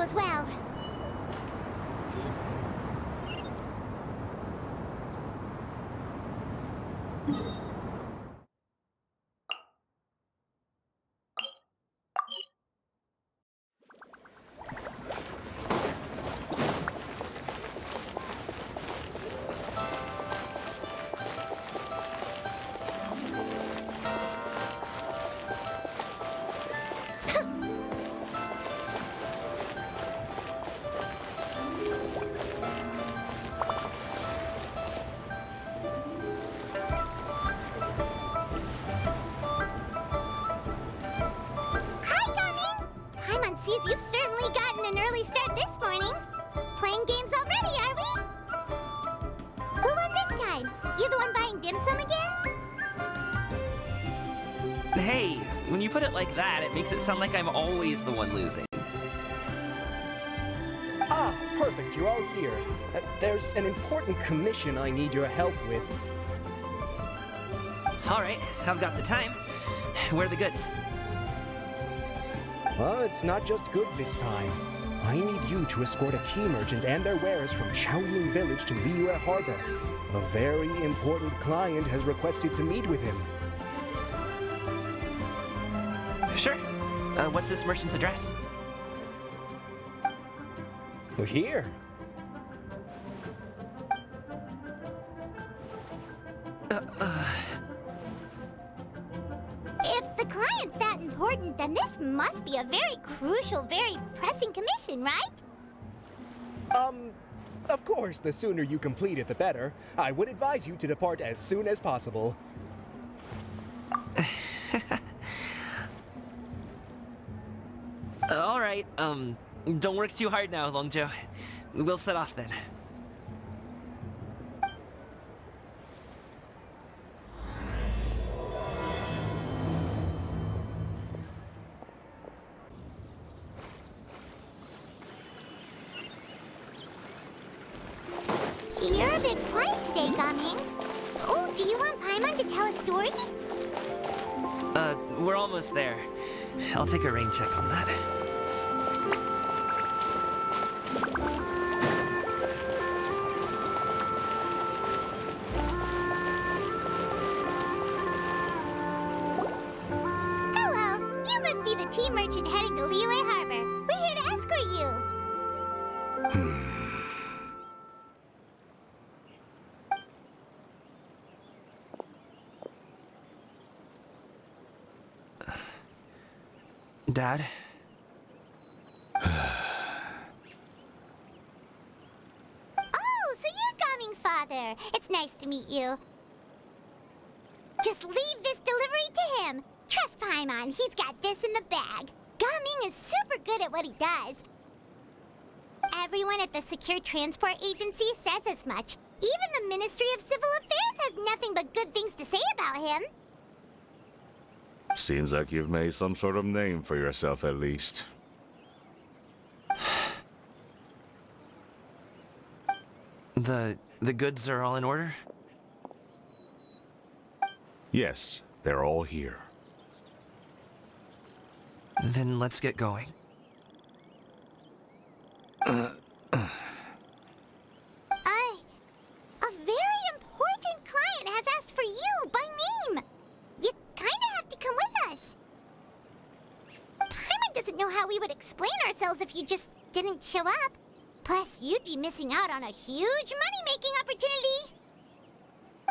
as well. You've certainly gotten an early start this morning. Playing games already, are we? Who won this time? You the one buying dim sum again? Hey, when you put it like that, it makes it sound like I'm always the one losing. Ah, perfect, you're all here. There's an important commission I need your help with. Alright, I've got the time. Where are the goods? Well, it's not just goods this time. I need you to escort a tea merchant and their wares from Shaolin Village to Liyue Harbor. A very important client has requested to meet with him. Sure. What's this merchant's address? Here. If the client's that important, then this must be a very crucial, very pressing commission, right? Of course, the sooner you complete it, the better. I would advise you to depart as soon as possible. Alright, don't work too hard now, Longjo. We'll set off then. You're a bit quiet today, Gaming. Oh, do you want Paimon to tell a story? We're almost there. I'll take a rain check on that. Hello, you must be the tea merchant heading to Liyue Harbor. We're here to escort you. Dad? Oh, so you're Gaming's father. It's nice to meet you. Just leave this delivery to him. Trust Paimon, he's got this in the bag. Gaming is super good at what he does. Everyone at the Secure Transport Agency says as much. Even the Ministry of Civil Affairs has nothing but good things to say about him. Seems like you've made some sort of name for yourself, at least. The goods are all in order? Yes, they're all here. Then let's get going. A very important client has asked for you by name. You kinda have to come with us. Paimon doesn't know how we would explain ourselves if you just didn't show up. Plus, you'd be missing out on a huge money-making opportunity.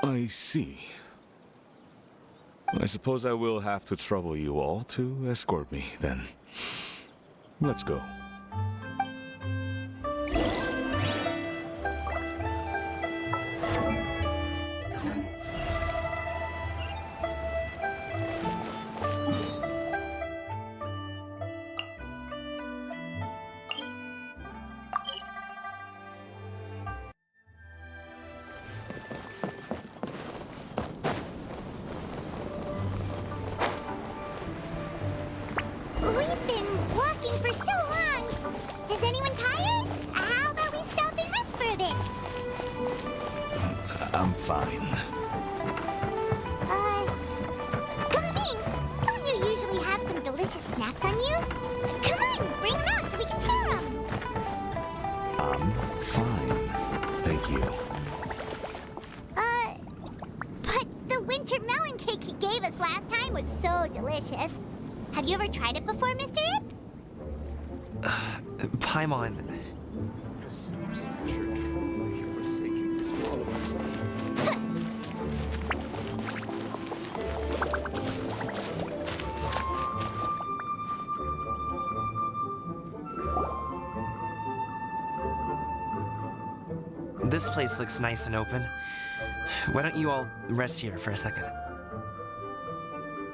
I see. I suppose I will have to trouble you all to escort me, then. Let's go. We've been walking for so long. Is anyone tired? How about we stop and rest for a bit? I'm fine. Gaming, don't you usually have some delicious snacks on you? Come on, bring them out so we can share them. winter melon cake he gave us last time was so delicious. Have you ever tried it before, Mr. Ip? Paimon. Truly forsaking his followers. This place looks nice and open. Why don't you all rest here for a second?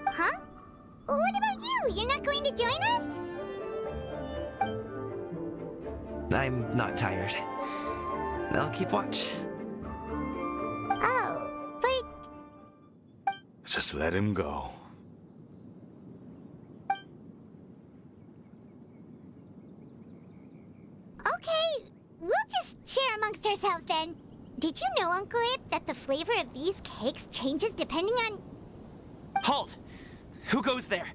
Huh? What about you? You're not going to join us? I'm not tired. I'll keep watch. Oh, but... Just let him go. Okay, we'll just share amongst ourselves then. Did you know, Uncle Ip, that the flavor of these cakes changes depending on... Halt! Who goes there?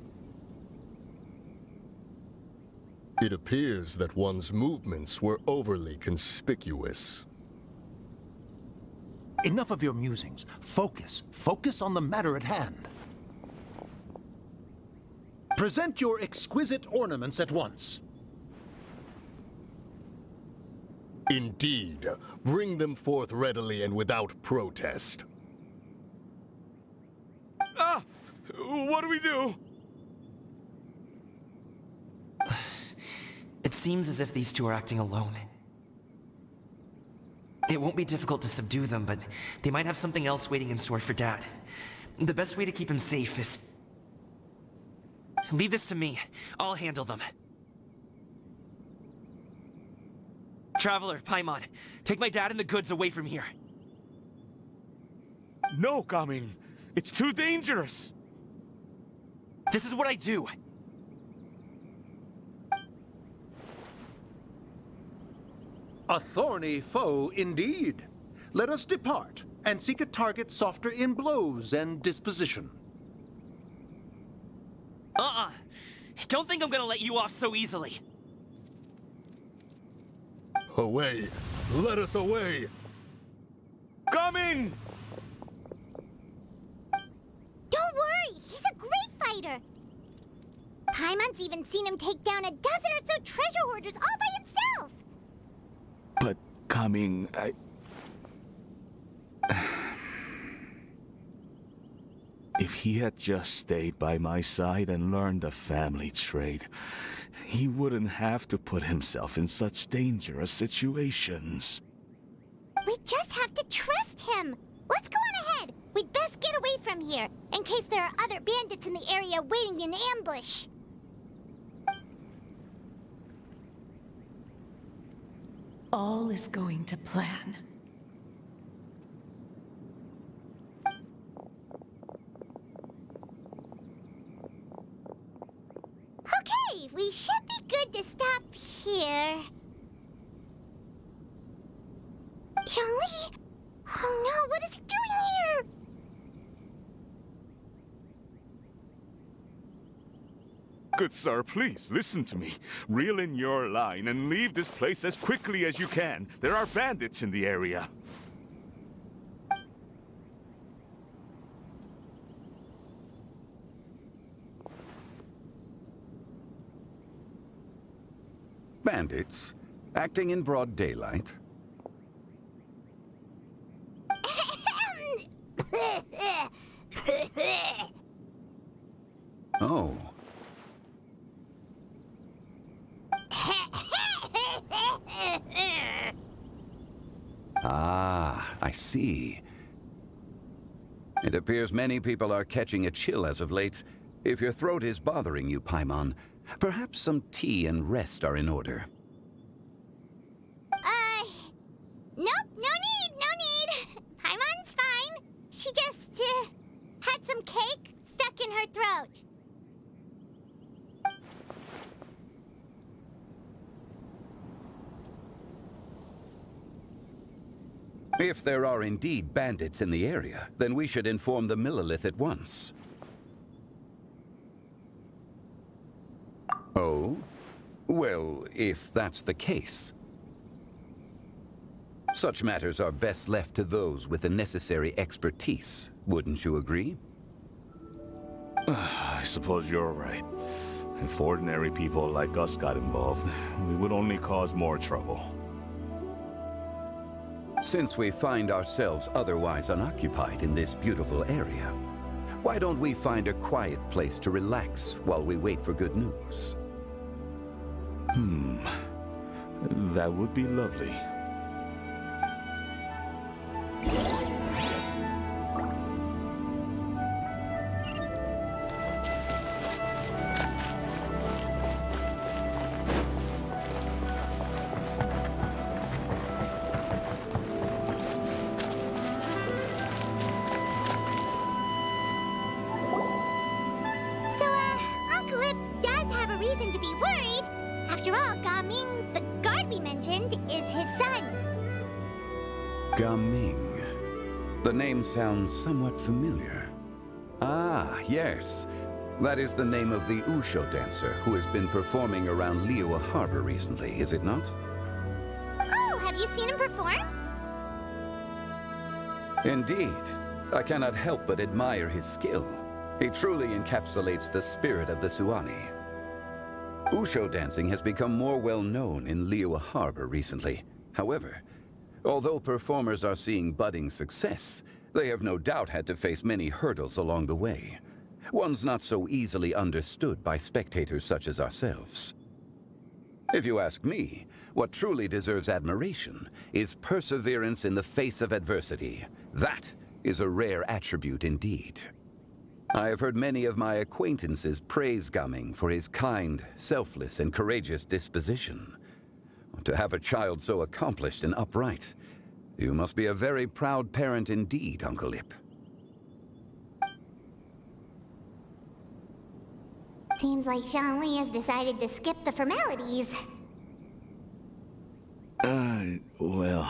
It appears that one's movements were overly conspicuous. Enough of your musings. Focus. Focus on the matter at hand. Present your exquisite ornaments at once. Indeed. Bring them forth readily and without protest. Ah! What do we do? It seems as if these two are acting alone. It won't be difficult to subdue them, but they might have something else waiting in store for Dad. The best way to keep him safe is... Leave this to me. I'll handle them. Traveler, Paimon, take my dad and the goods away from here. No, Gaming. It's too dangerous. This is what I do. A thorny foe indeed. Let us depart and seek a target softer in blows and disposition. Don't think I'm gonna let you off so easily. Away! Let us away! Coming! Don't worry, he's a great fighter. Paimon's even seen him take down a dozen or so treasure hoarders all by himself. But Coming, If he had just stayed by my side and learned the family trade, he wouldn't have to put himself in such dangerous situations. We just have to trust him. Let's go on ahead. We'd best get away from here, in case there are other bandits in the area waiting in ambush. All is going to plan. Okay, we should be good to stop here. Youngly? Oh no, what is he doing here? Good sir, please, listen to me. Reel in your line and leave this place as quickly as you can. There are bandits in the area. Bandits? Acting in broad daylight? Oh. Ah, I see. It appears many people are catching a chill as of late. If your throat is bothering you, Paimon, perhaps some tea and rest are in order. Nope, no need. Paimon's fine. She just, had some cake stuck in her throat. If there are indeed bandits in the area, then we should inform the Millilith at once. Oh? Well, if that's the case. Such matters are best left to those with the necessary expertise. Wouldn't you agree? I suppose you're right. If ordinary people like us got involved, we would only cause more trouble. Since we find ourselves otherwise unoccupied in this beautiful area, why don't we find a quiet place to relax while we wait for good news? That would be lovely. Uncle Ip does have a reason to be worried. After all, Gaming, the guard we mentioned, is his son. Gaming. The name sounds somewhat familiar. Ah, yes. That is the name of the Usho dancer who has been performing around Liyue Harbor recently, is it not? Oh, have you seen him perform? Indeed. I cannot help but admire his skill. He truly encapsulates the spirit of the Suani. Usho dancing has become more well known in Liyue Harbor recently. However, although performers are seeing budding success, they have no doubt had to face many hurdles along the way. Ones not so easily understood by spectators such as ourselves. If you ask me, what truly deserves admiration is perseverance in the face of adversity. That is a rare attribute indeed. I have heard many of my acquaintances praise Gaming for his kind, selfless, and courageous disposition. To have a child so accomplished and upright, you must be a very proud parent indeed, Uncle Ip. Seems like Zhongli has decided to skip the formalities. Well,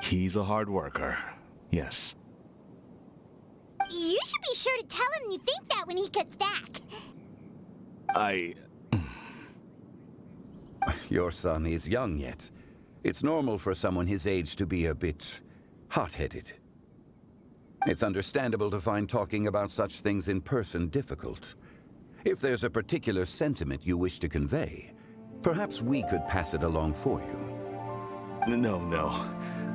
he's a hard worker. Yes. You should be sure to tell him you think that when he gets back. Your son is young yet. It's normal for someone his age to be a bit hot-headed. It's understandable to find talking about such things in person difficult. If there's a particular sentiment you wish to convey, perhaps we could pass it along for you. No.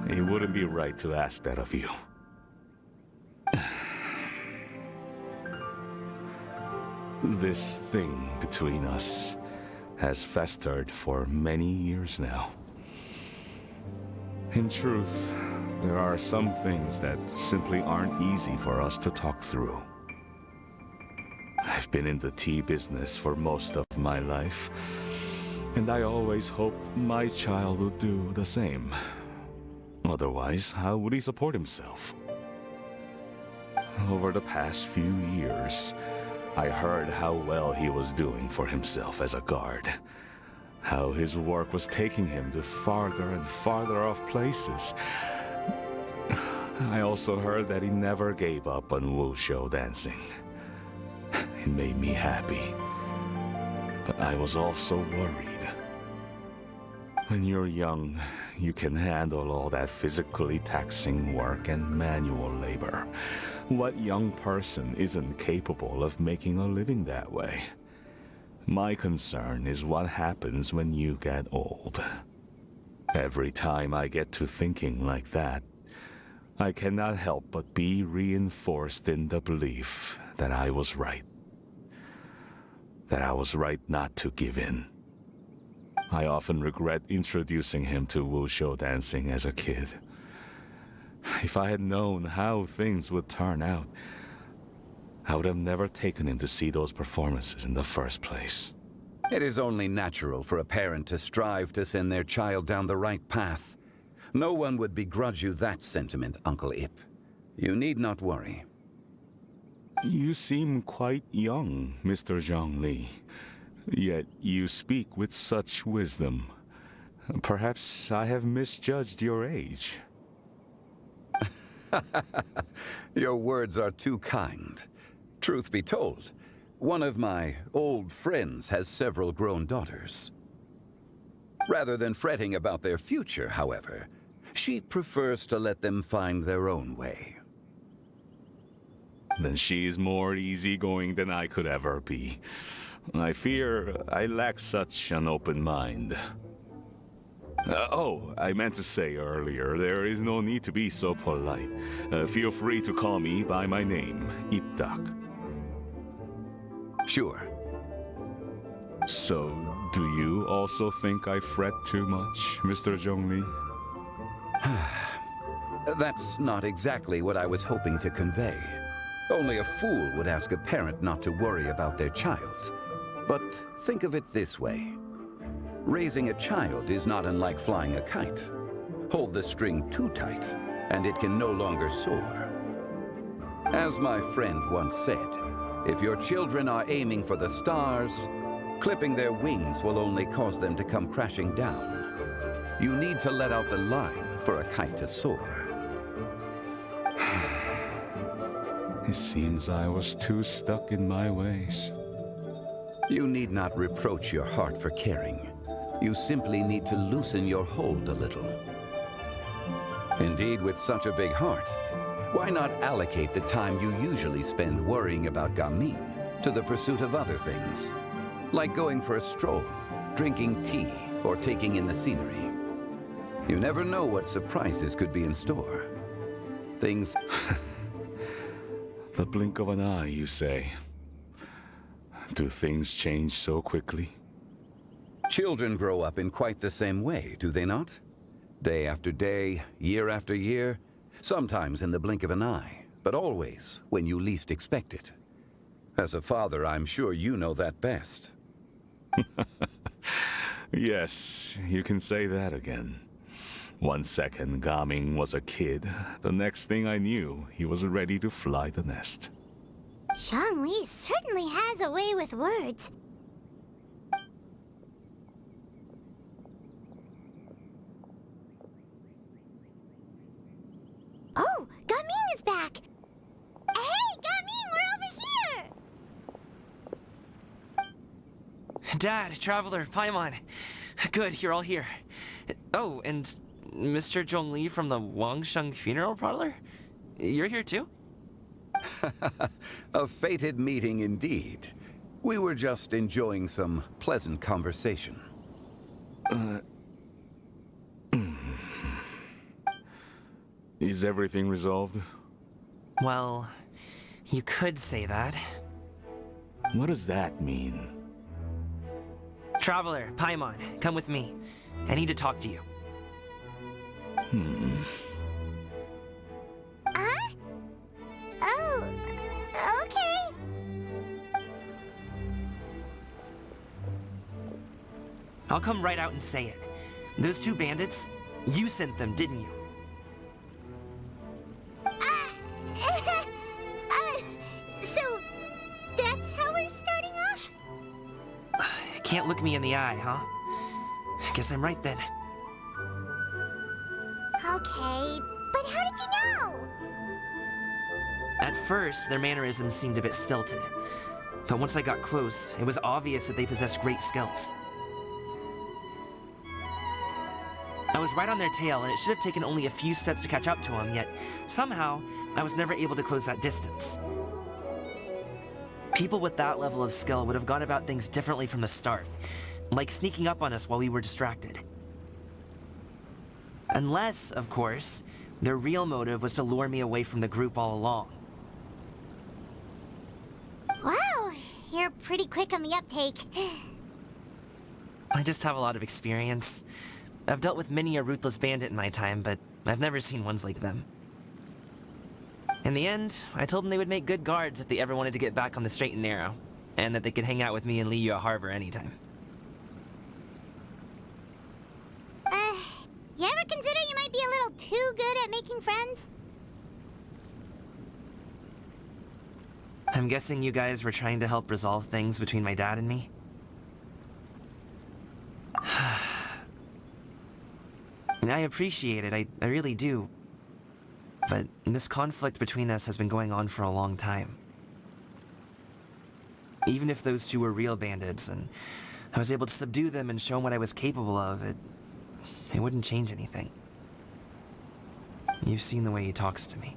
It wouldn't be right to ask that of you. This thing between us has festered for many years now. In truth, there are some things that simply aren't easy for us to talk through. I've been in the tea business for most of my life, and I always hoped my child would do the same. Otherwise, how would he support himself? Over the past few years, I heard how well he was doing for himself as a guard. How his work was taking him to farther and farther off places. I also heard that he never gave up on wushu dancing. It made me happy. But I was also worried. When you're young, you can handle all that physically taxing work and manual labor. What young person isn't capable of making a living that way? My concern is what happens when you get old. Every time I get to thinking like that, I cannot help but be reinforced in the belief that I was right. That I was right not to give in. I often regret introducing him to wushu dancing as a kid. If I had known how things would turn out, I would have never taken him to see those performances in the first place. It is only natural for a parent to strive to send their child down the right path. No one would begrudge you that sentiment, Uncle Ip. You need not worry. You seem quite young, Mr. Zhongli. Yet you speak with such wisdom. Perhaps I have misjudged your age. Your words are too kind. Truth be told, one of my old friends has several grown daughters. Rather than fretting about their future, however, she prefers to let them find their own way. then she's more easygoing than I could ever be. I fear I lack such an open mind. Oh, I meant to say earlier, there is no need to be so polite. Feel free to call me by my name, Iptak. Sure. So, do you also think I fret too much, Mr. Zhongli? That's not exactly what I was hoping to convey. Only a fool would ask a parent not to worry about their child. But think of it this way. Raising a child is not unlike flying a kite. Hold the string too tight, and it can no longer soar. As my friend once said, if your children are aiming for the stars, clipping their wings will only cause them to come crashing down. You need to let out the line for a kite to soar. It seems I was too stuck in my ways. You need not reproach your heart for caring. You simply need to loosen your hold a little. Indeed, with such a big heart, why not allocate the time you usually spend worrying about Gaming to the pursuit of other things? Like going for a stroll, drinking tea, or taking in the scenery. You never know what surprises could be in store. Things... The blink of an eye, you say? Do things change so quickly? Children grow up in quite the same way, do they not? Day after day, year after year, sometimes in the blink of an eye, but always when you least expect it. As a father, I'm sure you know that best. Yes, you can say that again. One second, Gaming was a kid. The next thing I knew, he was ready to fly the nest. Zhongli certainly has a way with words. Oh, Gaming is back! Hey, Gaming, we're over here! Dad, Traveler, Paimon. Good, you're all here. Oh, and Mr. Zhongli from the Wangsheng Funeral Parlor? You're here too? A fated meeting indeed. We were just enjoying some pleasant conversation. Is everything resolved? Well, you could say that. What does that mean? Traveler, Paimon, come with me. I need to talk to you. Oh, okay. I'll come right out and say it. Those two bandits, you sent them, didn't you? So, that's how we're starting off? Can't look me in the eye, huh? Guess I'm right then. Okay, but how did you know? At first, their mannerisms seemed a bit stilted. But once I got close, it was obvious that they possessed great skills. I was right on their tail, and it should have taken only a few steps to catch up to them, yet somehow, I was never able to close that distance. People with that level of skill would have gone about things differently from the start, like sneaking up on us while we were distracted. Unless, of course, their real motive was to lure me away from the group all along. Wow, you're pretty quick on the uptake. I just have a lot of experience. I've dealt with many a ruthless bandit in my time, but I've never seen ones like them. In the end, I told them they would make good guards if they ever wanted to get back on the straight and narrow, and that they could hang out with me in Liyue Harbor anytime. You ever consider you might be a little too good at making friends? I'm guessing you guys were trying to help resolve things between my dad and me? I appreciate it, I really do. But this conflict between us has been going on for a long time. Even if those two were real bandits, and I was able to subdue them and show them what I was capable of, it wouldn't change anything. You've seen the way he talks to me.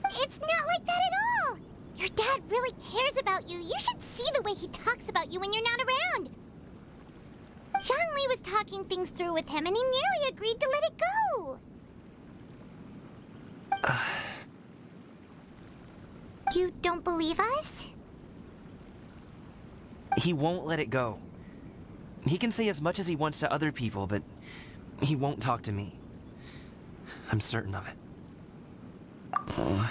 Is It's not like that at all! Your dad really cares about you. You should see the way he talks about you when you're not around. Zhongli was talking things through with him, and he nearly agreed to let it go. You don't believe us? He won't let it go. He can say as much as he wants to other people, but he won't talk to me. I'm certain of it. You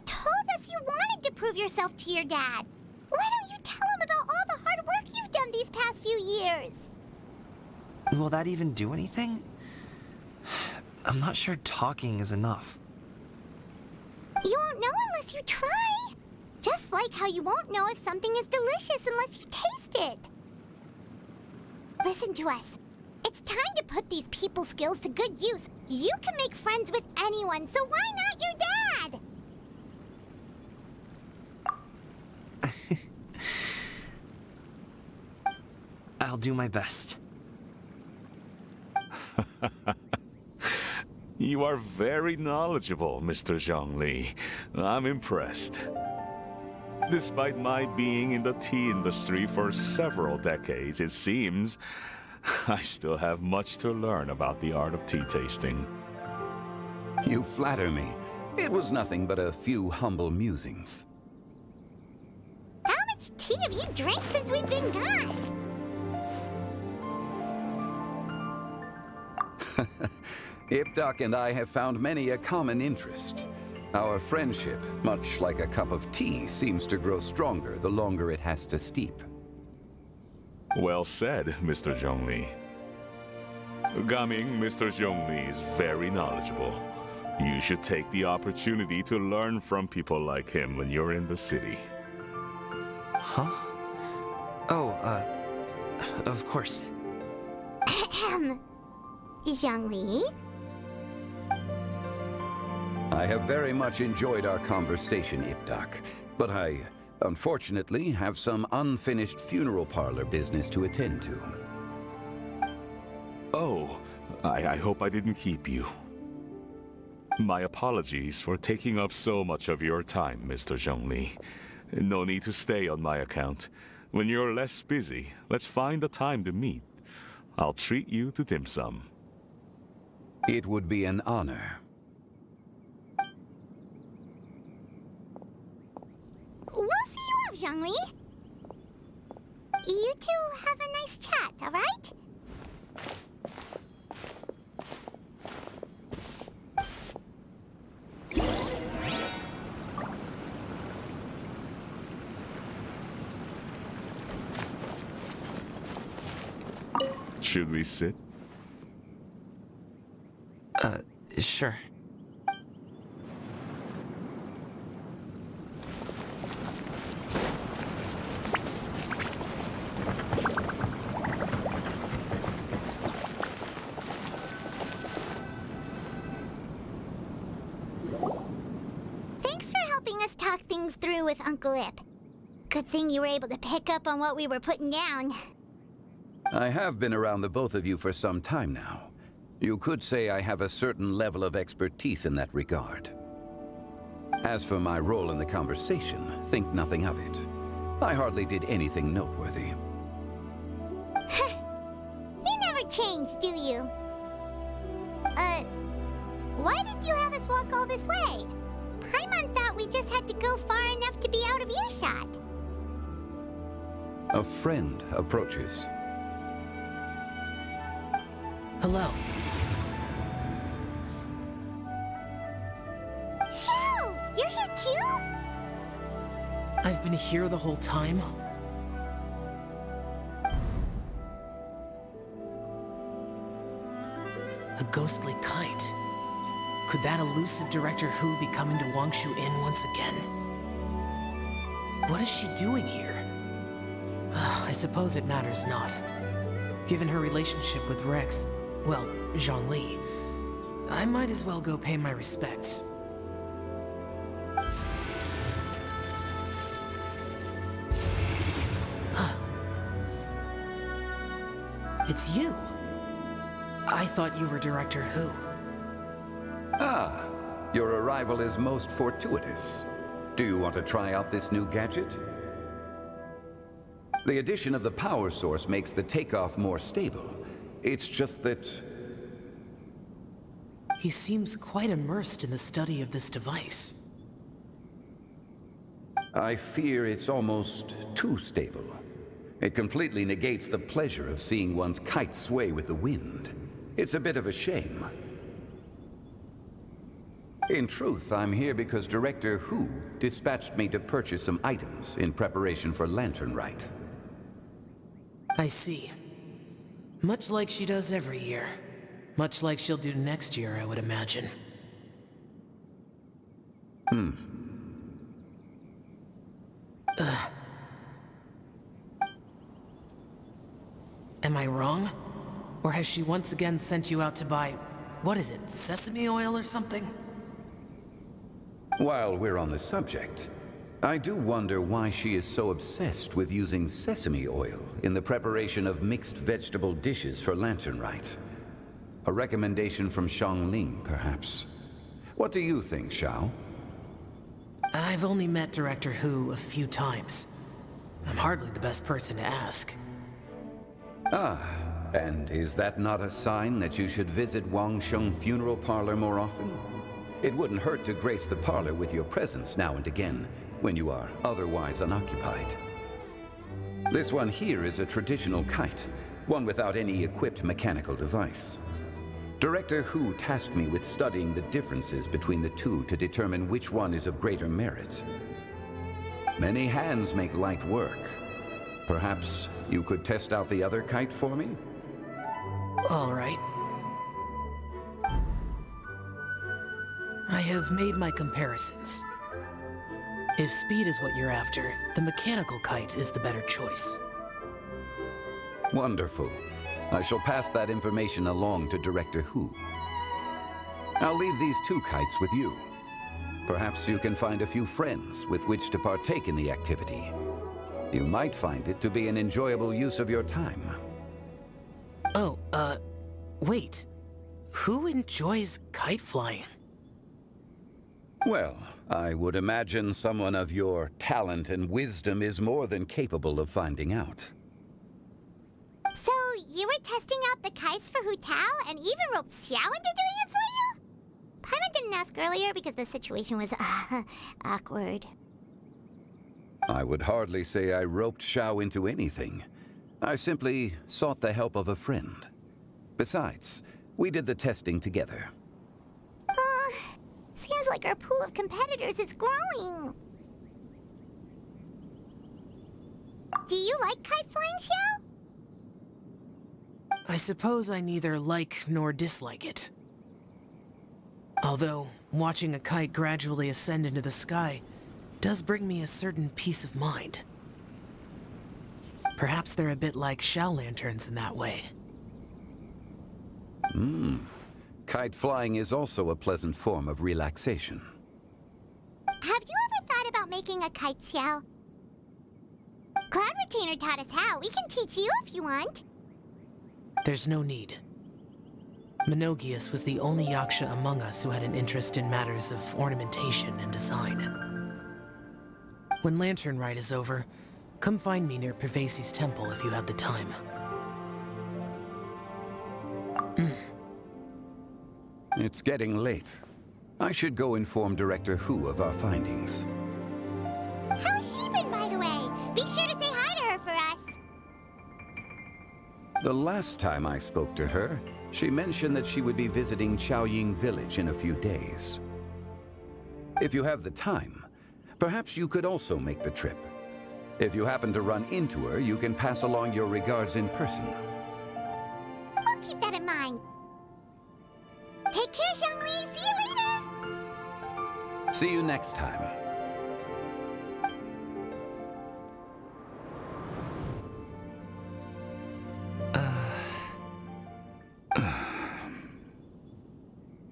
told us you wanted to prove yourself to your dad. Why don't you tell him about all the hard work you've done these past few years? Will that even do anything? I'm not sure talking is enough. You won't know unless you try. Just like how you won't know if something is delicious unless you taste it. Listen to us. It's time to put these people skills to good use. You can make friends with anyone, so why not your dad? I'll do my best. You are very knowledgeable, Mr. Zhongli. I'm impressed. Despite my being in the tea industry for several decades, it seems I still have much to learn about the art of tea tasting. You flatter me. It was nothing but a few humble musings. How much tea have you drank since we've been gone? Ipdak and I have found many a common interest. Our friendship, much like a cup of tea, seems to grow stronger the longer it has to steep. Well said, Mr. Zhongli. Gaming, Mr. Zhongli is very knowledgeable. You should take the opportunity to learn from people like him when you're in the city. Huh? Oh, of course. Ahem. Zhongli? I have very much enjoyed our conversation, Ipdak, but I, unfortunately, have some unfinished funeral parlor business to attend to. Oh, I hope I didn't keep you. My apologies for taking up so much of your time, Mr. Zhongli. No need to stay on my account. When you're less busy, let's find a time to meet. I'll treat you to dim sum. It would be an honor. We'll see you off, Zhongli. You two have a nice chat, all right? Should we sit? Sure. Thanks for helping us talk things through with Uncle Ip. Good thing you were able to pick up on what we were putting down. I have been around the both of you for some time now. You could say I have a certain level of expertise in that regard. As for my role in the conversation, think nothing of it. I hardly did anything noteworthy. You never change, do you? Why did you have us walk all this way? Paimon thought we just had to go far enough to be out of earshot. A friend approaches. Hello. So, you're here too? I've been here the whole time. A ghostly kite. Could that elusive Director Hu be coming to Wangshu Inn once again? What is she doing here? I suppose it matters not. Given her relationship with Rex, well, Zhongli, I might as well go pay my respects. It's you. I thought you were Director Hu. Ah, Your arrival is most fortuitous. Do you want to try out this new gadget? The addition of the power source makes the takeoff more stable. It's just that... He seems quite immersed in the study of this device. I fear it's almost too stable. It completely negates the pleasure of seeing one's kite sway with the wind. It's a bit of a shame. In truth, I'm here because Director Hu dispatched me to purchase some items in preparation for Lantern Rite. I see. Much like she does every year. Much like she'll do next year, I would imagine. Am I wrong? Or has she once again sent you out to buy, what is it, sesame oil or something? While we're on the subject, I do wonder why she is so obsessed with using sesame oil in the preparation of mixed vegetable dishes for Lantern Rite. A recommendation from Xiangling, perhaps. What do you think, Xiao? I've only met Director Hu a few times. I'm hardly the best person to ask. And is that not a sign that you should visit Wangsheng Funeral Parlor more often? It wouldn't hurt to grace the parlor with your presence now and again, when you are otherwise unoccupied. This one here is a traditional kite, one without any equipped mechanical device. Director Hu tasked me with studying the differences between the two to determine which one is of greater merit. Many hands make light work. Perhaps you could test out the other kite for me? All right. I have made my comparisons. If speed is what you're after, the mechanical kite is the better choice. Wonderful. I shall pass that information along to Director Hu. I'll leave these two kites with you. Perhaps you can find a few friends with which to partake in the activity. You might find it to be an enjoyable use of your time. Oh, wait. Who enjoys kite flying? Well, I would imagine someone of your talent and wisdom is more than capable of finding out. So, you were testing out the kites for Hu Tao and even roped Xiao into doing it for you? Paimon didn't ask earlier because the situation was, awkward. I would hardly say I roped Xiao into anything. I simply sought the help of a friend. Besides, we did the testing together. Seems like our pool of competitors is growing. Do you like kite flying, Xiao? I suppose I neither like nor dislike it. Although, watching a kite gradually ascend into the sky does bring me a certain peace of mind. Perhaps they're a bit like shell lanterns in that way. Kite flying is also a pleasant form of relaxation. Have you ever thought about making a kite, Xiao? Cloud Retainer taught us how. We can teach you if you want. There's no need. Menogias was the only yaksha among us who had an interest in matters of ornamentation and design. When Lantern Rite is over, come find me near Pervasi's temple if you have the time. It's getting late. I should go inform Director Hu of our findings. How's she been, by the way? Be sure to say hi to her for us. The last time I spoke to her, she mentioned that she would be visiting Chaoying Village in a few days. If you have the time, perhaps you could also make the trip. If you happen to run into her, you can pass along your regards in person. I'll keep that in mind. Take care, Xiangli. See you later. See you next time.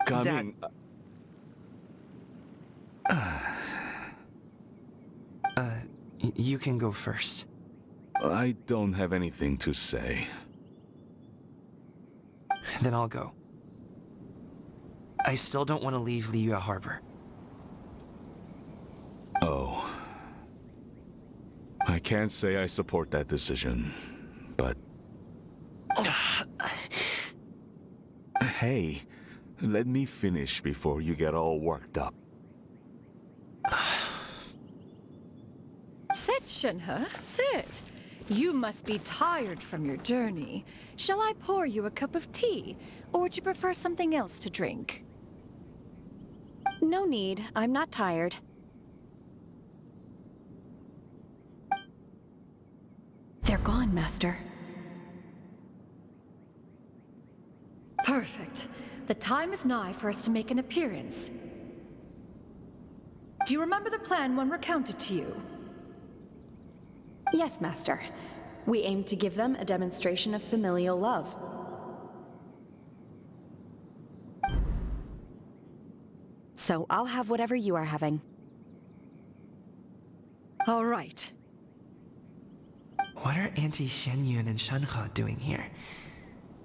Coming. You can go first. I don't have anything to say. Then I'll go. I still don't want to leave Liyue Harbor. Oh. I can't say I support that decision, but... Hey, let me finish before you get all worked up. Sit, Shenhe, sit. You must be tired from your journey. Shall I pour you a cup of tea, or would you prefer something else to drink? No need. I'm not tired. They're gone, Master. Perfect. The time is nigh for us to make an appearance. Do you remember the plan when recounted to you? Yes, Master. We aim to give them a demonstration of familial love. So I'll have whatever you are having. All right. What are Auntie Xianyun and Shenhe doing here?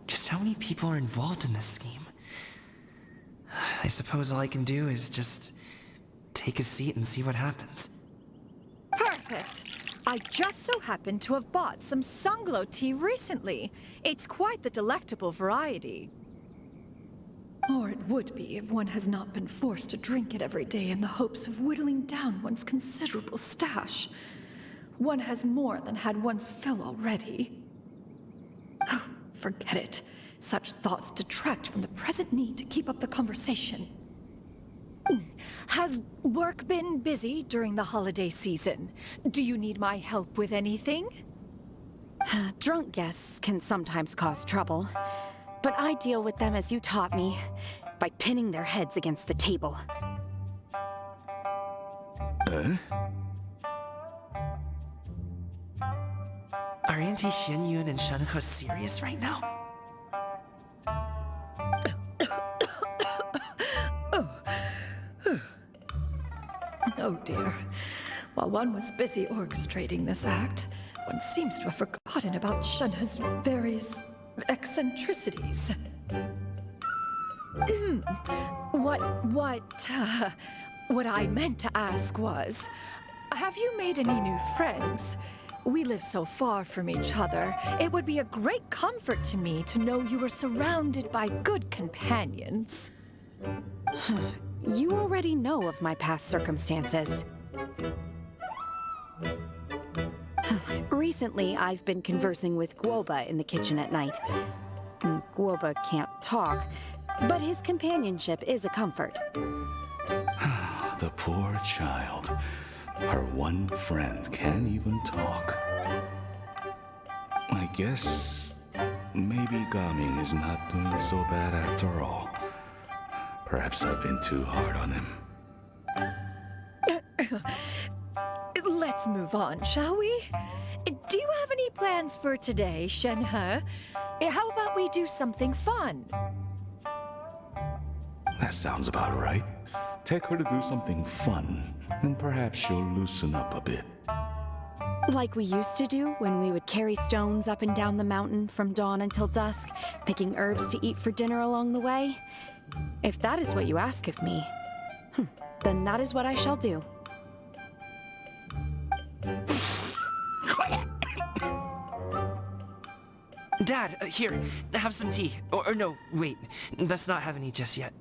Just how many people are involved in this scheme? I suppose all I can do is just take a seat and see what happens. Perfect. I just so happen to have bought some Sunglow tea recently. It's quite the delectable variety. Or it would be if one has not been forced to drink it every day in the hopes of whittling down one's considerable stash. One has more than had one's fill already. Oh, forget it. Such thoughts detract from the present need to keep up the conversation. Has work been busy during the holiday season? Do you need my help with anything? Drunk guests can sometimes cause trouble, but I deal with them as you taught me, by pinning their heads against the table. Are Auntie Xianyun and Shenhe serious right now? Oh dear. While one was busy orchestrating this act, one seems to have forgotten about Shenhe's various eccentricities. What I meant to ask was, have you made any new friends? We live so far from each other. It would be a great comfort to me to know you were surrounded by good companions. You already know of my past circumstances. Recently, I've been conversing with Guoba in the kitchen at night. Guoba can't talk, but his companionship is a comfort. The poor child. Her one friend can't even talk. I guess maybe Gaming is not doing so bad after all. Perhaps I've been too hard on him. Let's move on, shall we? Do you have any plans for today, Shenhe? How about we do something fun? That sounds about right. Take her to do something fun, and perhaps she'll loosen up a bit. Like we used to do when we would carry stones up and down the mountain from dawn until dusk, picking herbs to eat for dinner along the way? If that is what you ask of me, then that is what I shall do. Dad, here, have some tea. Or no, wait, let's not have any just yet.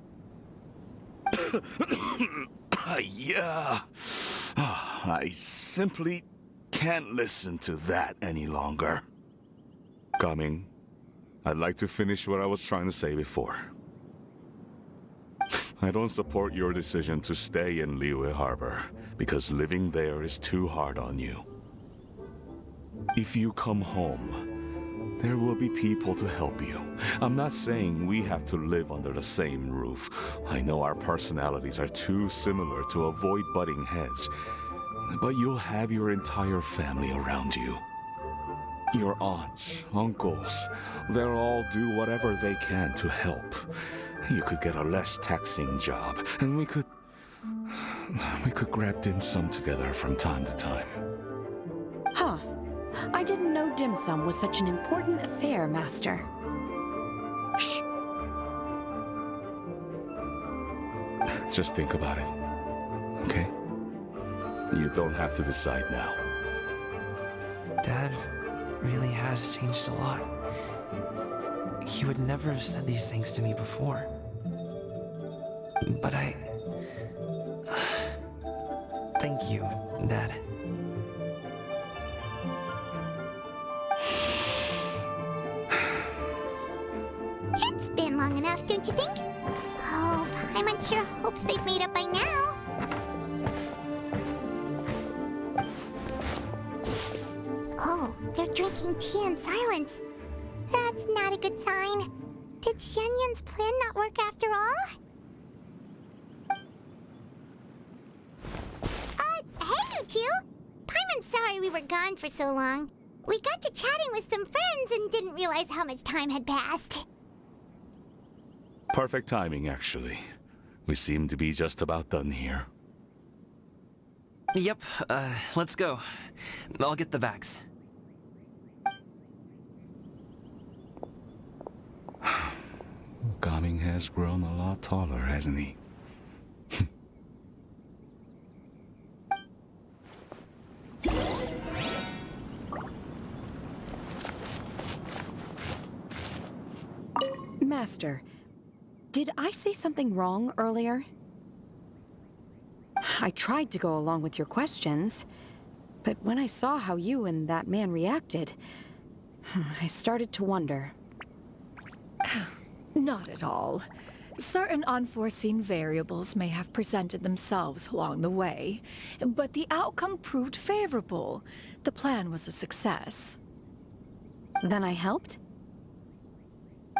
Yeah. I simply can't listen to that any longer. Coming. I'd like to finish what I was trying to say before. I don't support your decision to stay in Liyue Harbor, because living there is too hard on you. If you come home, there will be people to help you. I'm not saying we have to live under the same roof. I know our personalities are too similar to avoid butting heads. But you'll have your entire family around you. Your aunts, uncles, they'll all do whatever they can to help. You could get a less taxing job, and we could grab dim sum together from time to time. Huh. I didn't know dim sum was such an important affair, Master. Shh. Just think about it, okay? You don't have to decide now. Dad really has changed a lot. He would never have said these things to me before. But thank you, Dad. It's been long enough, don't you think? Oh, Paimon sure hopes they've made up by now. Oh, they're drinking tea in silence. That's not a good sign. Did Xianyun's plan not work after all? Hey, you two! Paimon's sorry we were gone for so long. We got to chatting with some friends and didn't realize how much time had passed. Perfect timing, actually. We seem to be just about done here. Yep, let's go. I'll get the bags. Gaming has grown a lot taller, hasn't he? Master, did I say something wrong earlier? I tried to go along with your questions, but when I saw how you and that man reacted, I started to wonder. Not at all. Certain unforeseen variables may have presented themselves along the way, but the outcome proved favorable. The plan was a success. Then I helped?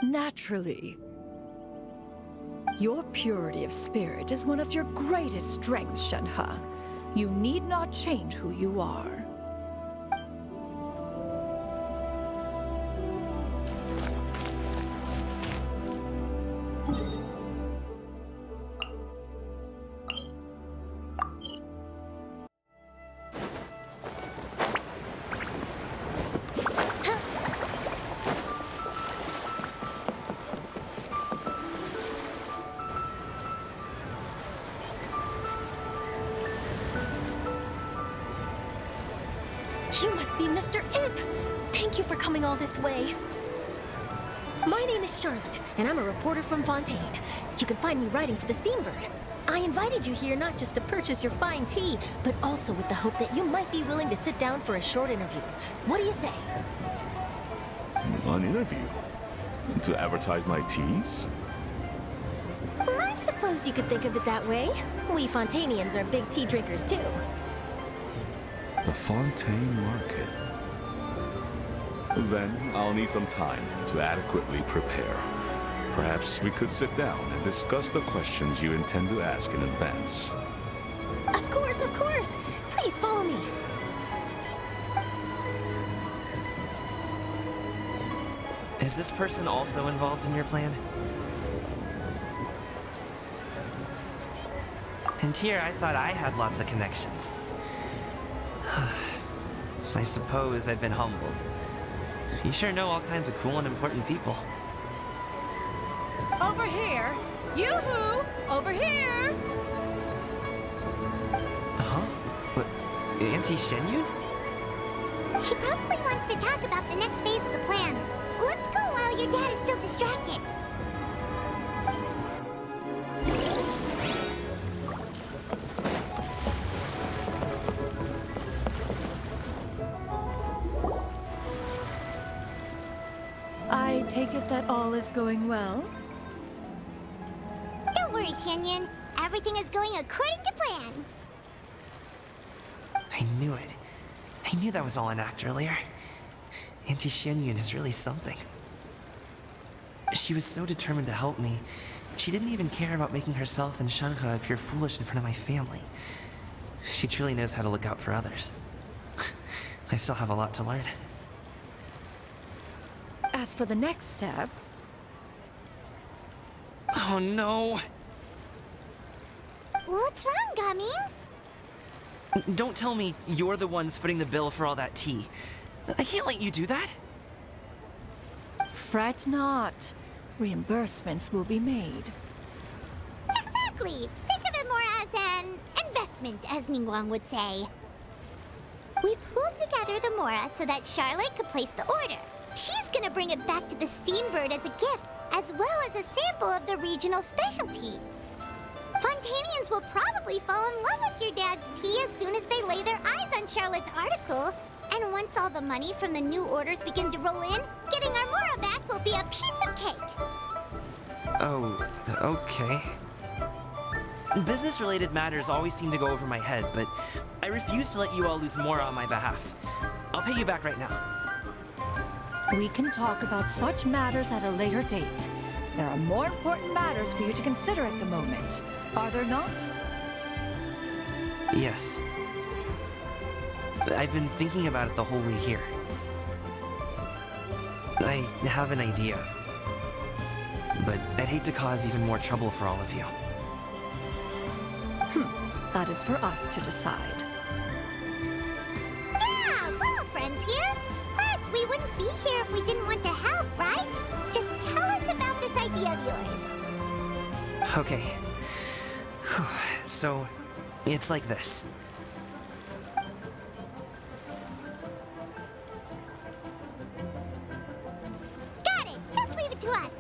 Naturally. Your purity of spirit is one of your greatest strengths, Shenhe. You need not change who you are. You must be Mr. Ip! Thank you for coming all this way. My name is Charlotte, and I'm a reporter from Fontaine. You can find me writing for the Steambird. I invited you here not just to purchase your fine tea, but also with the hope that you might be willing to sit down for a short interview. What do you say? An interview? To advertise my teas? I suppose you could think of it that way. We Fontainians are big tea drinkers, too. The Fontaine Market. Then I'll need some time to adequately prepare. Perhaps we could sit down and discuss the questions you intend to ask in advance. Of course, of course! Please follow me. Is this person also involved in your plan? And here I thought I had lots of connections. I suppose I've been humbled. You sure know all kinds of cool and important people. Over here! Yoo-hoo! Over here! Uh-huh? What? Auntie Shenyun? She probably wants to talk about the next phase of the plan. Let's go while your dad is still distracted. I take it that all is going well? Don't worry, Xianyun. Everything is going according to plan. I knew it. I knew that was all an act earlier. Auntie Shenyun is really something. She was so determined to help me. She didn't even care about making herself and Shenhe appear foolish in front of my family. She truly knows how to look out for others. I still have a lot to learn. As for the next step... Oh no! What's wrong, Gaming? Don't tell me you're the ones footing the bill for all that tea. I can't let you do that. Fret not. Reimbursements will be made. Exactly! Figure investment, as Ningguang would say. We pooled together the Mora so that Charlotte could place the order. She's gonna bring it back to the Steambird as a gift, as well as a sample of the regional specialty. Fontanians will probably fall in love with your dad's tea as soon as they lay their eyes on Charlotte's article. And once all the money from the new orders begin to roll in, getting our Mora back will be a piece of cake. Oh, okay. Business-related matters always seem to go over my head, but I refuse to let you all lose more on my behalf. I'll pay you back right now. We can talk about such matters at a later date. There are more important matters for you to consider at the moment, are there not? Yes. I've been thinking about it the whole way here. I have an idea, but I'd hate to cause even more trouble for all of you. That is for us to decide. Yeah, we're all friends here. Plus, we wouldn't be here if we didn't want to help, right? Just tell us about this idea of yours. Okay. Whew. So, it's like this. Got it! Just leave it to us.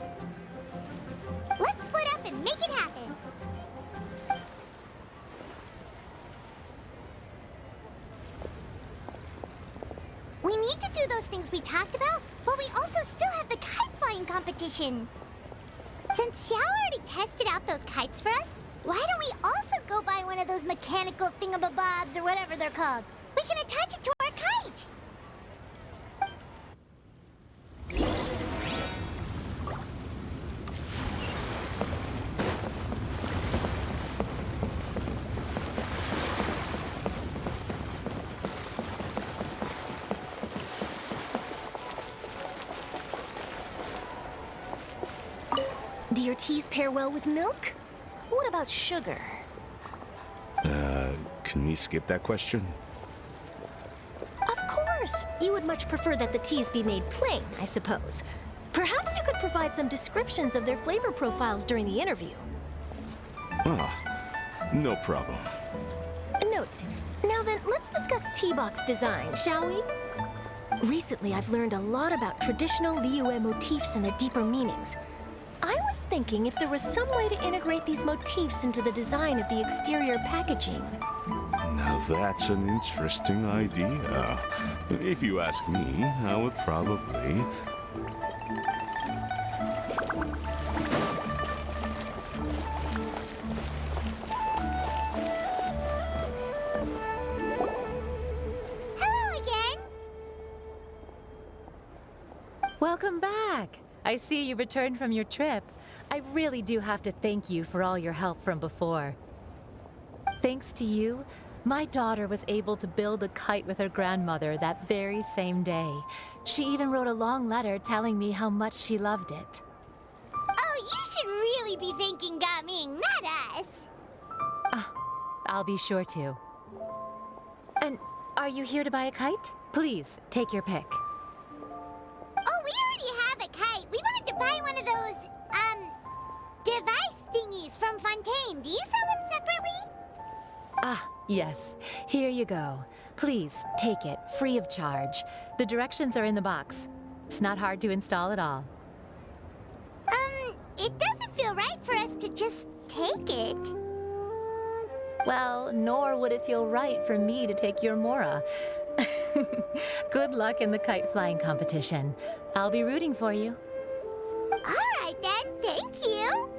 Let's split up and make it happen. We need to do those things we talked about, but we also still have the kite flying competition. Since Xiao already tested out those kites for us, why don't we also go buy one of those mechanical thingamabobs or whatever they're called? We can attach it to our kite. Do your teas pair well with milk? What about sugar? Can we skip that question? Of course! You would much prefer that the teas be made plain, I suppose. Perhaps you could provide some descriptions of their flavor profiles during the interview. Ah, no problem. Noted. Now then, let's discuss tea box design, shall we? Recently, I've learned a lot about traditional Liyue motifs and their deeper meanings. I was thinking if there was some way to integrate these motifs into the design of the exterior packaging. Now that's an interesting idea. If you ask me, I would probably... Hello again! Welcome back! I see you returned from your trip. I really do have to thank you for all your help from before. Thanks to you, my daughter was able to build a kite with her grandmother that very same day. She even wrote a long letter telling me how much she loved it. Oh, you should really be thanking Gaming, not us. I'll be sure to. And are you here to buy a kite? Please, take your pick. Oh, we already have a kite. We wanted to buy one of those, device thingies from Fontaine. Do you sell them separately? Yes. Here you go. Please, take it, free of charge. The directions are in the box. It's not hard to install at all. It doesn't feel right for us to just take it. Well, nor would it feel right for me to take your Mora. Good luck in the kite flying competition. I'll be rooting for you. All right then, thank you.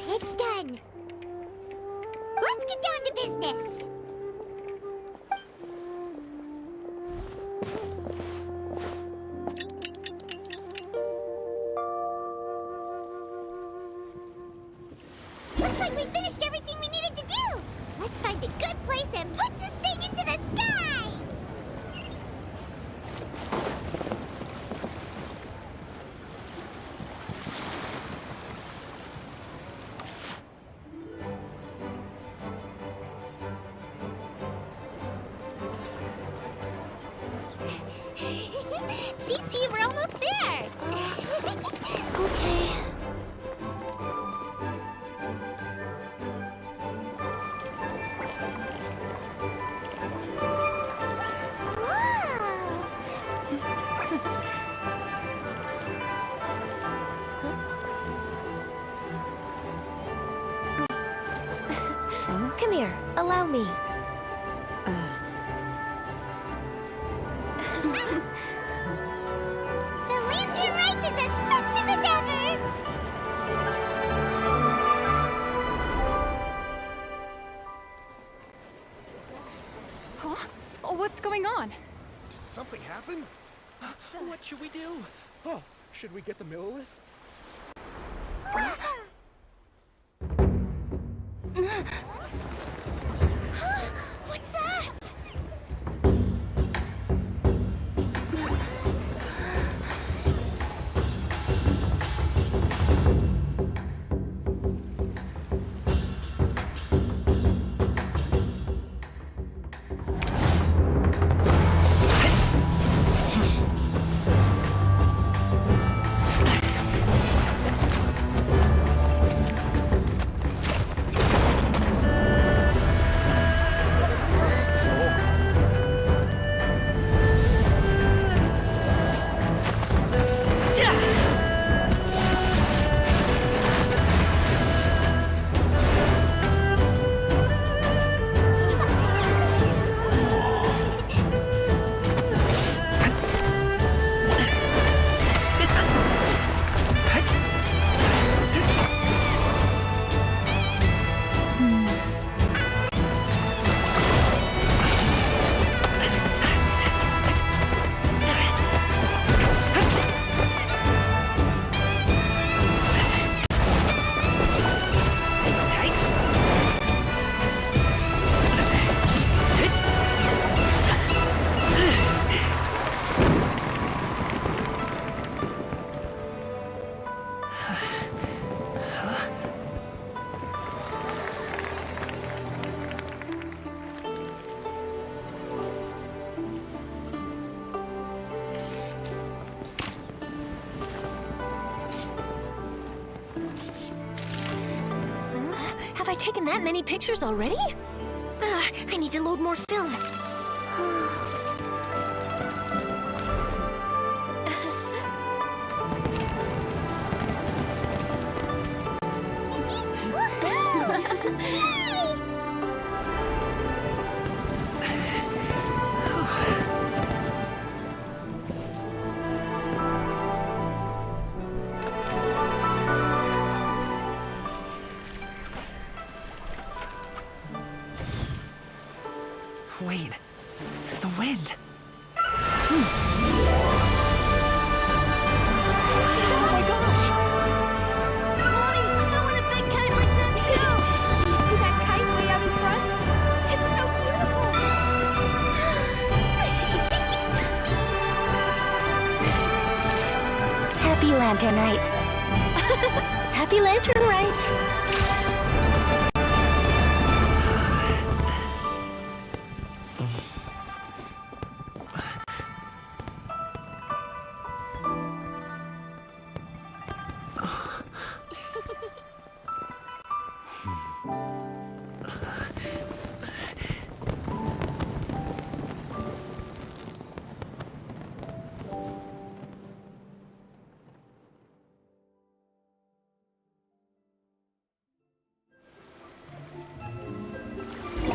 It's done. Let's get down to business. Looks like we finished everything we needed to do. Let's find a good place and put this thing into the sky. Chi-Chi, we're almost there. Allow me. The lantern rite is as festive as ever! Huh? What's going on? Did something happen? What should we do? Oh, should we get the Millilith? What's that? Have I taken that many pictures already? I need to load more film. Wait, the wind. Oh my gosh! Mommy, I want a big kite like that too! Do you see that kite way out in front? It's so beautiful! Happy Lantern Rite. Happy Lantern Rite.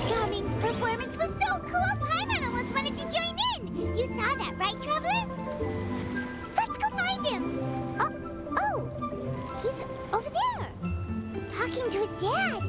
Gaming's performance was so cool, Paimon almost wanted to join in! You saw that, right, Traveler? Let's go find him! Oh, he's over there! Talking to his dad!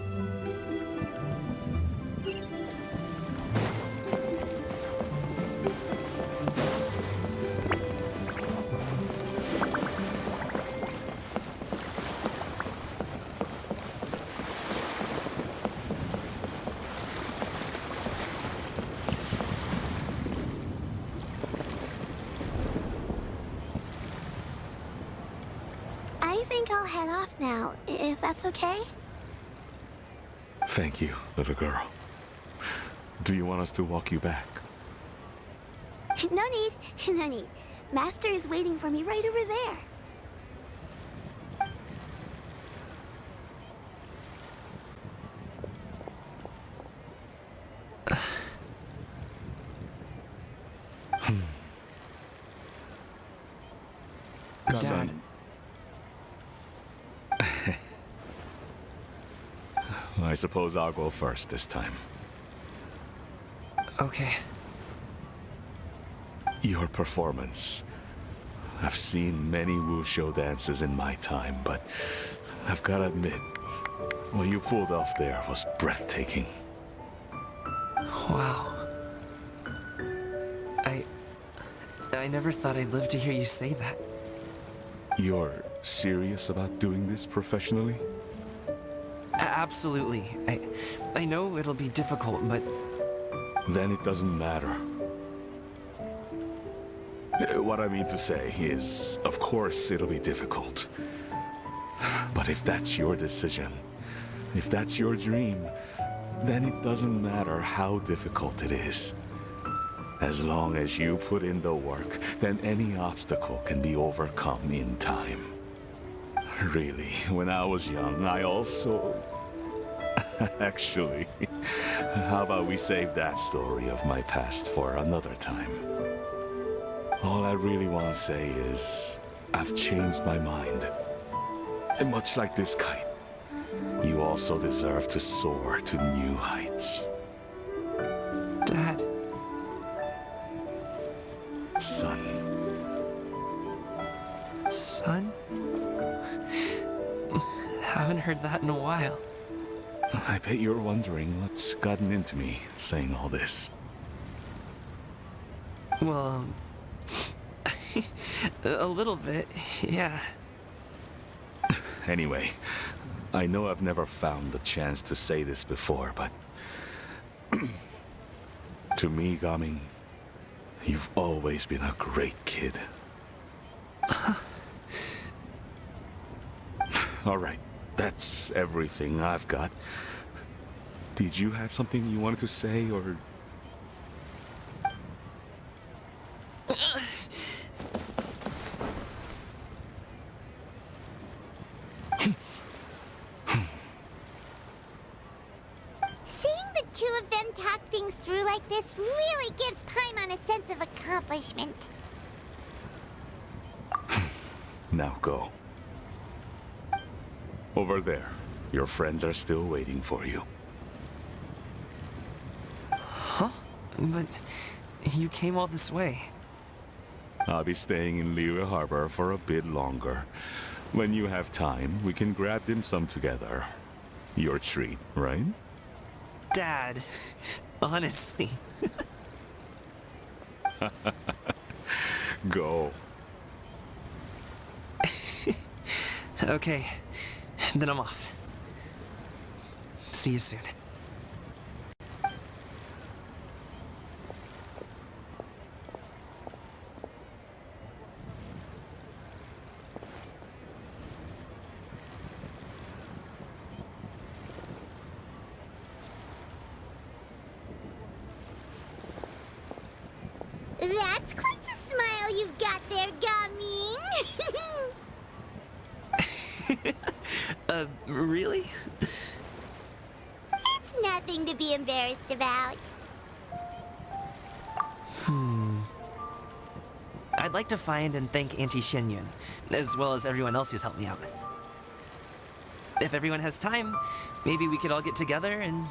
I think I'll head off now, if that's okay? Thank you, little girl. Do you want us to walk you back? No need, no need. Master is waiting for me right over there. Son. I suppose I'll go first this time. Okay. Your performance. I've seen many wuxia dances in my time, but I've gotta admit, what you pulled off there was breathtaking. Wow. I never thought I'd live to hear you say that. You're serious about doing this professionally? Absolutely. I know it'll be difficult, but... Then it doesn't matter. What I mean to say is, of course it'll be difficult. But if that's your decision, if that's your dream, then it doesn't matter how difficult it is. As long as you put in the work, then any obstacle can be overcome in time. Really, when I was young, I also... Actually, how about we save that story of my past for another time? All I really want to say is, I've changed my mind. And much like this kite, you also deserve to soar to new heights. Dad. Son. Son? Haven't heard that in a while. I bet you're wondering what's gotten into me saying all this. Well, a little bit, yeah. Anyway, I know I've never found the chance to say this before, but... to me, Gaming, you've always been a great kid. All right, that's everything I've got. Did you have something you wanted to say, or... Seeing the two of them talk things through like this really gives Paimon a sense of accomplishment. Now go. Over there. Your friends are still waiting for you. Huh? But you came all this way. I'll be staying in Liyue Harbor for a bit longer. When you have time, we can grab dim sum together. Your treat, right? Dad, honestly. Go. Okay, then I'm off. See you soon. That's quite the smile you've got there, Gaming. Really? It's nothing to be embarrassed about. I'd like to find and thank Auntie Xinyun, as well as everyone else who's helped me out. If everyone has time, maybe we could all get together and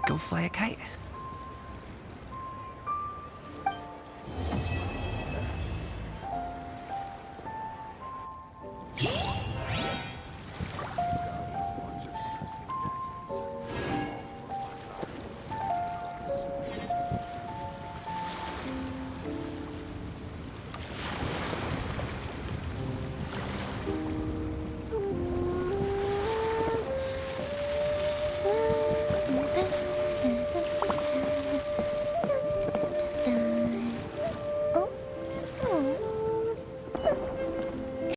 go fly a kite.